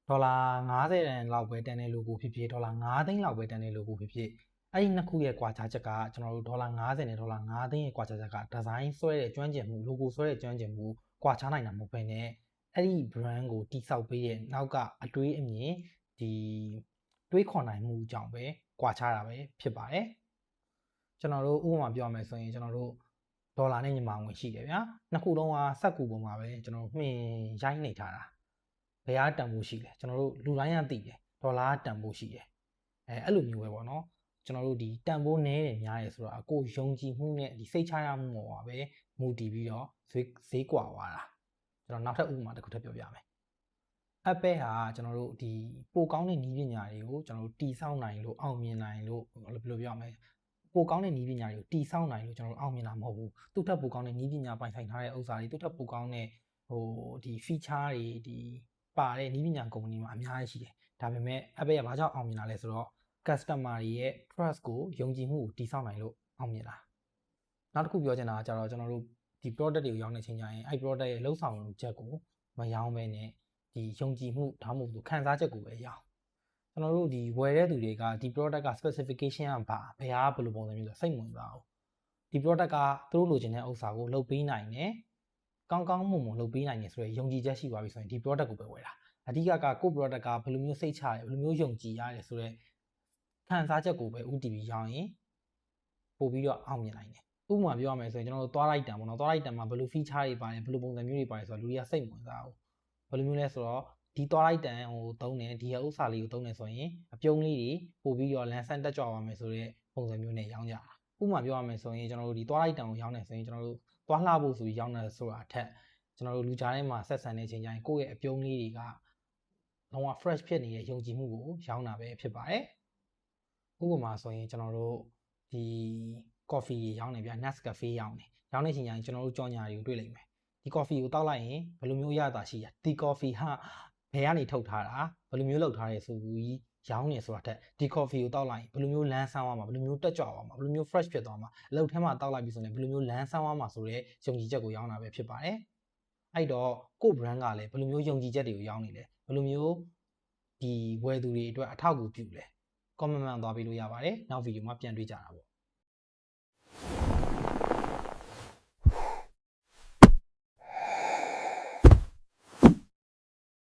ဒေါ်လာ90တန်လောက်ပဲတန်တဲ့ logo ဖြစ်ဖြစ်ဒေါ်လာ9သိန်းလောက်ပဲတန်တဲ့ logo ဖြစ်ဖြစ်အဲ့ဒီနှစ်ခုရဲ့ကွာခြားချက်ကကျွန်တော်တို့ဒေါ်လာ90နဲ့ဒေါ်လာ9သိန်းရဲ့ကွာခြားချက်ကဒီဇိုင်းဆွဲတဲ့ကျွမ်းကျင်မှု logo ဆွဲတဲ့ကျွမ်းကျင်မှုကွာခြားနိုင်တာမဟုတ်ဘဲနဲ့အဲ့ဒီ brand ကိုတိစောက်ပေးတဲ့နောက်ကအတွေးအမြင်ဒီတွေးခေါ်နိုင်မှုအကြောင်းပဲကွာခြားတာပဲဖြစ်ပါတယ်ကျွန်တော်တို့ဥပမာပြောရမယ်ဆိုရင်ကျွန်တော်တို့ဒေါ်လာနဲ့မြန်မာငွေရှိတယ်ဗျာနှစ်ခုလုံးကစက်ကူပုံမှာပဲကျွန်တော်တို့မှင်ရိုင်းနေထားတာဘယ်အားတန်ဖို့ရှိလဲကျွန်တော်တို့လူတိုင်းကသိတယ်ဒေါ်လာတန်ဖို့ရှိတယ်အဲ့လိုမျိုးပဲပေါ့နော်ကျွန်တော်တို့ဒီတန်ဖိုးနည်းတယ်များတယ်ဆိုတာအကိုယုံကြည်မှုနဲ့ဒီစိတ်ချရမှုပေါ်ပါပဲမူတည်ပြီးတော့ဈေးကွာသွားတာကျွန်တော်နောက်ထပ်ဥပမာတစ်ခုထပ်ပြောပြမယ် Apple ဟာကျွန်တော်တို့ဒီပိုကောင်းတဲ့နည်းပညာတွေကိုကျွန်တော်တို့တီဆောက်နိုင်လို့အောင်မြင်နိုင်လို့ဘယ်လိုပြောရမလဲပိုကောင်းတဲ့နည်းပညာတွေကိုတီဆောက်နိုင်လို့ကျွန်တော်တို့အောင်မြင်တာမဟုတ်ဘူးသူ့ထက်ပိုကောင်းတဲ့နည်းပညာပိုင်ဆိုင်ထားတဲ့ဥစ္စာတွေသူ့ထက်ပိုကောင်းတဲ့ဒီ feature တွေဒီပါတဲ့နည်းပညာကုမ္ပဏီမှာအများကြီးရှိတယ်ဒါပေမဲ့ Apple ကဘာကြောင့်အောင်မြင်တာလဲဆိုတော့ customer တွေရဲ့ trust ကိုယုံကြည်မှုကိုတည်ဆောက်နိုင်လို့အောင်မြင်တာနောက်တစ်ခုပြောချင်တာကကျတော့ကျွန်တော်တို့ဒီ product တွေကိုရောင်းနေချိန်ကျရင်အဲ့ product ရဲ့လုံဆောင်ချက်ကိုမရောင်းဘဲနဲ့ဒီယုံကြည်မှုဒါမှမဟုတ်ခံစားချက်ကိုပဲရောင်းကျွန်တော်တို့ဒီဝယ်တဲ့သူတွေကဒီ product က specification ကဘာဘယ်ဟာဘယ်လိုပုံစံမျိုးဆိုစိတ်ဝင်စားအောင်ဒီ product ကသူတို့လိုချင်တဲ့ဥစ္စာကိုလုပ်ပေးနိုင်တယ်ကောင်းကောင်းမွန်မွန်လုပ်ပေးနိုင်တယ်ဆိုရယ်ယုံကြည်ချက်ရှိသွားပြီဆိုရင်ဒီ product ကိုပဲဝယ်တာအဓိကကကို product ကဘယ်လိုမျိုးစိတ်ချရဘယ်လိုမျိုးယုံကြည်ရတယ်ဆိုတော့ခံစားချက်ကိုပဲ UTV ရောင်းရင်ပို့ပြီးတော့အောင်မြင်နိုင်တယ်ဥပမာပြောရမယ်ဆိုရင်ကျွန်တော်တို့သွားလိုက်တန်ပေါ့နော်သွားလိုက်တန်မှာဘယ်လို feature တွေပါတယ်ဘယ်လိုပုံစံမျိုးတွေပါတယ်ဆိုတော့လူတွေကစိတ်ဝင်စားအောင်ဘယ်လိုမျိုးလဲဆိုတော့ဒီသွားလိုက်တန်ဟိုသုံးတယ်ဒီဥစ္စာလေးကိုသုံးတယ်ဆိုရင်အပြုံးလေးတွေပို့ပြီးတော့လန်ဆန်တက်ကြွပါမယ်ဆိုတဲ့ပုံစံမျိုးနဲ့ရောင်းကြတာဥပမာပြောရမယ်ဆိုရင်ကျွန်တော်တို့ဒီသွားလိုက်တန်ကိုရောင်းတယ်ဆိုရင်ကျွန်တော်တို့သွားလှဖို့ဆိုပြီးရောင်းတယ်ဆိုတာအထက်ကျွန်တော်တို့လူကြားထဲမှာဆက်ဆံနေချိန်ကျရင်ကိုယ့်ရဲ့အပြုံးလေးတွေကလုံးဝ fresh ဖြစ်နေတဲ့ယုံကြည်မှုကိုရောင်းတာပဲဖြစ်ပါတယ်ဥပမာဆိုရင်ကျွန်တော်တို့ဒီ coffee ရောင်းနေဗျာ Nescafe ရောင်းနေချိန်ကျရင်ကျွန်တော်တို့ကြော်ညာတွေကိုတွေ့လိမ့်မယ်ဒီ coffee ကိုတောက်လိုက်ရင်ဘယ်လိုမျိုးရတာရှိရဒီ coffee ဟာဘယ်ကနေထုတ်ထားတာဘယ်လိုမျိုးလုပ်ထားရဲဆိုပြီးရောင်းနေဆိုတာတက်ဒီ coffee ကိုတောက်လိုက်ရင်ဘယ်လိုမျိုးလန်းဆန်းသွားမှာဘယ်လိုမျိုးတက်ကြွသွားမှာဘယ်လိုမျိုး fresh ဖြစ်သွားမှာအလုပ်ထဲမှာတောက်လိုက်ပြီဆိုရင်ဘယ်လိုမျိုးလန်းဆန်းသွားမှာဆိုတဲ့ယုံကြည်ချက်ကိုရောင်းတာပဲဖြစ်ပါတယ်အဲ့တော့ကို brand ကလည်းဘယ်လိုမျိုးယုံကြည်ချက်တွေကိုရောင်းနေလဲဘယ်လိုမျိုးဒီဝယ်သူတွေအတွက်အထောက်အကူပြုလဲ comment မှန်သွားပေးလို့ရပါတယ်နောက်ဗီဒီယိုမှာပြန်တွေ့ကြတာပေါ့